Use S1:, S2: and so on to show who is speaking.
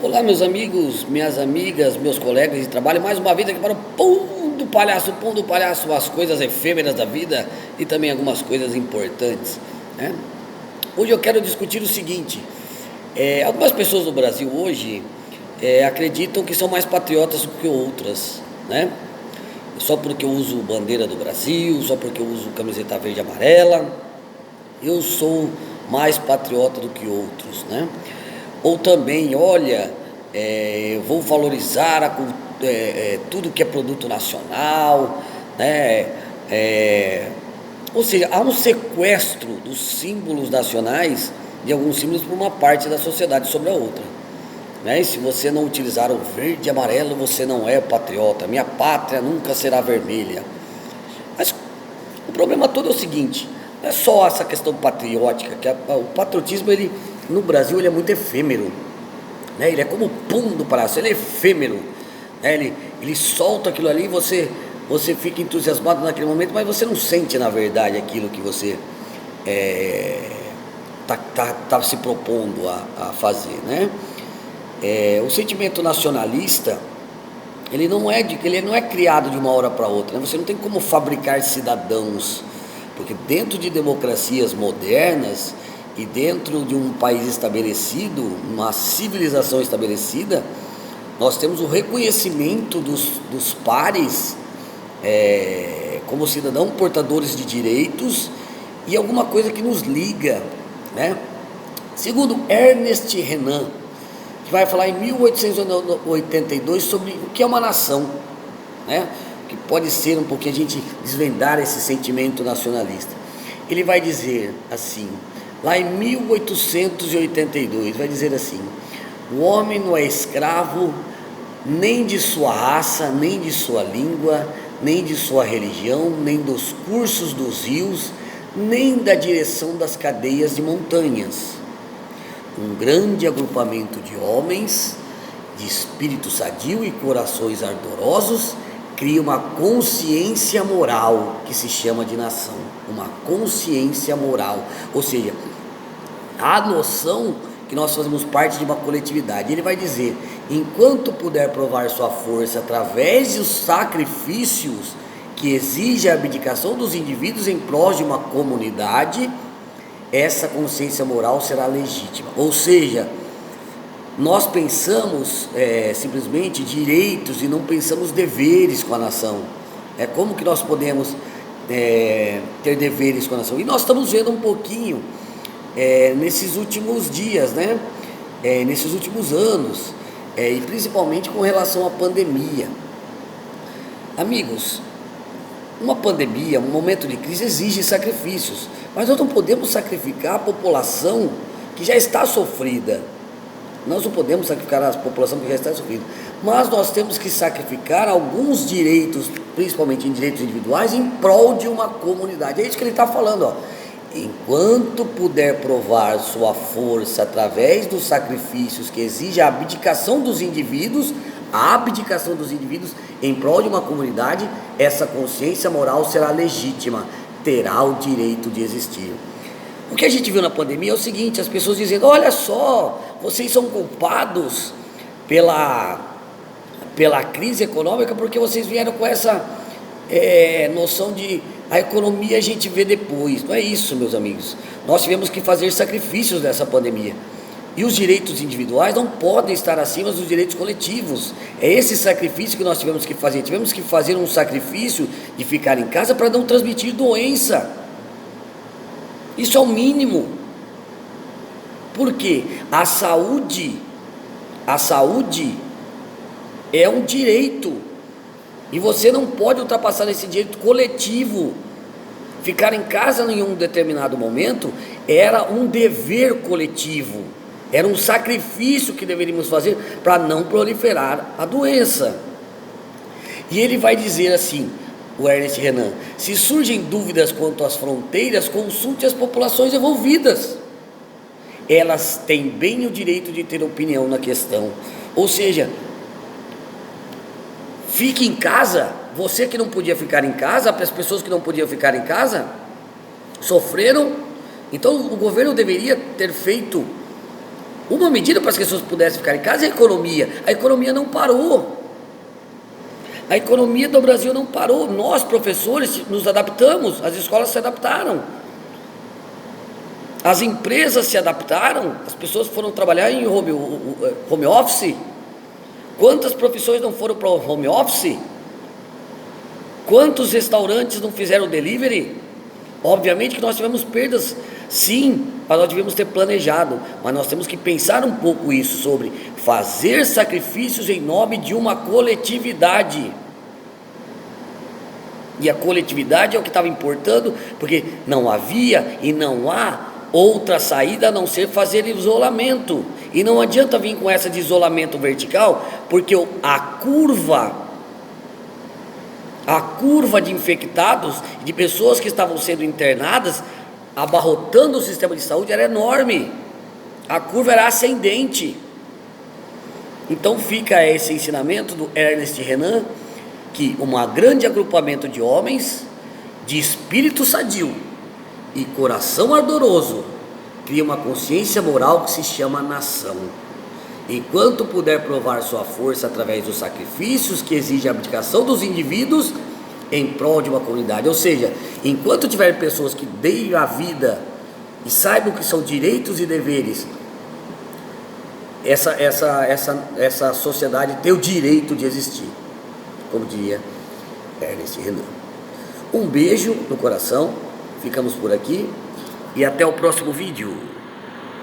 S1: Olá, meus amigos, minhas amigas, meus colegas de trabalho, mais uma vez aqui para o Pão do Palhaço, as coisas efêmeras da vida e também algumas coisas importantes, né? Hoje eu quero discutir o seguinte: algumas pessoas no Brasil hoje acreditam que são mais patriotas do que outras, né? Só porque eu uso bandeira do Brasil, só porque eu uso camiseta verde e amarela, eu sou mais patriota do que outros, né? Ou também, olha, vou valorizar tudo que é produto nacional, né? Ou seja, há um sequestro dos símbolos nacionais, de alguns símbolos, por uma parte da sociedade sobre a outra, né? E se você não utilizar o verde e amarelo, você não é patriota. Minha pátria nunca será vermelha. Mas o problema todo é o seguinte: não é só essa questão patriótica, o patriotismo, ele, no Brasil, ele é muito efêmero, né? Ele é como o pum do palhaço, ele é efêmero, né? Ele solta aquilo ali, você fica entusiasmado naquele momento, mas você não sente, na verdade, aquilo que você tá se propondo a fazer, né? O sentimento nacionalista, ele não é criado de uma hora para outra, né? Você não tem como fabricar cidadãos, porque dentro de democracias modernas e dentro de um país estabelecido, uma civilização estabelecida, nós temos o reconhecimento dos pares como cidadãos portadores de direitos e alguma coisa que nos liga, né? Segundo Ernest Renan, que vai falar em 1882 sobre o que é uma nação, né? Que pode ser um pouquinho a gente desvendar esse sentimento nacionalista. Ele vai dizer assim, lá em 1882, vai dizer assim: o homem não é escravo nem de sua raça, nem de sua língua, nem de sua religião, nem dos cursos dos rios, nem da direção das cadeias de montanhas. Um grande agrupamento de homens, de espírito sadio e corações ardorosos, cria uma consciência moral que se chama de nação. Uma consciência moral, ou seja, a noção que nós fazemos parte de uma coletividade. Ele vai dizer: enquanto puder provar sua força através dos sacrifícios que exige a abdicação dos indivíduos em prol de uma comunidade, essa consciência moral será legítima. Ou seja, nós pensamos simplesmente direitos e não pensamos deveres com a nação. Como que nós podemos ter deveres com a nação? E nós estamos vendo um pouquinho nesses últimos dias, né? Nesses últimos anos, e principalmente com relação à pandemia. Amigos, uma pandemia, um momento de crise exige sacrifícios, mas nós não podemos sacrificar a população que já está sofrida. Nós não podemos sacrificar a população que já está sofrida, mas nós temos que sacrificar alguns direitos, principalmente em direitos individuais, em prol de uma comunidade. É isso que ele está falando, ó. Enquanto puder provar sua força através dos sacrifícios que exige a abdicação dos indivíduos em prol de uma comunidade, essa consciência moral será legítima, terá o direito de existir. O que a gente viu na pandemia é o seguinte: as pessoas dizendo: olha só, vocês são culpados pela crise econômica porque vocês vieram com essa noção de a economia a gente vê depois. Não é isso, meus amigos. Nós tivemos que fazer sacrifícios nessa pandemia, e os direitos individuais não podem estar acima dos direitos coletivos. É esse sacrifício que nós tivemos que fazer. Tivemos que fazer um sacrifício de ficar em casa para não transmitir doença. Isso é o mínimo. Por quê? A saúde é um direito, e você não pode ultrapassar esse direito coletivo. Ficar em casa em um determinado momento era um dever coletivo, era um sacrifício que deveríamos fazer para não proliferar a doença. E ele vai dizer assim, o Ernest Renan: se surgem dúvidas quanto às fronteiras, consulte as populações envolvidas. Elas têm bem o direito de ter opinião na questão. Ou seja, fique em casa. Você que não podia ficar em casa, as pessoas que não podiam ficar em casa sofreram. Então o governo deveria ter feito Uma medida para as pessoas pudessem ficar em casa é a economia. A economia não parou. A economia do Brasil não parou. Nós, professores, nos adaptamos, as escolas se adaptaram. As empresas se adaptaram, as pessoas foram trabalhar em home office. Quantas profissões não foram para o home office? Quantos restaurantes não fizeram delivery? Obviamente que nós tivemos perdas, sim, mas nós devemos ter planejado. Mas nós temos que pensar um pouco isso, sobre fazer sacrifícios em nome de uma coletividade. E a coletividade é o que estava importando, porque não havia e não há outra saída a não ser fazer isolamento. E não adianta vir com essa de isolamento vertical, porque a curva de infectados, de pessoas que estavam sendo internadas, abarrotando o sistema de saúde, era enorme. A curva era ascendente. Então fica esse ensinamento do Ernest Renan, que um grande agrupamento de homens de espírito sadio e coração ardoroso cria uma consciência moral que se chama nação. Enquanto puder provar sua força através dos sacrifícios que exige a abdicação dos indivíduos em prol de uma comunidade, ou seja, enquanto tiver pessoas que deem a vida e saibam que são direitos e deveres, essa sociedade tem o direito de existir, como diria Ernest Renan. Um beijo no coração, ficamos por aqui e até o próximo vídeo.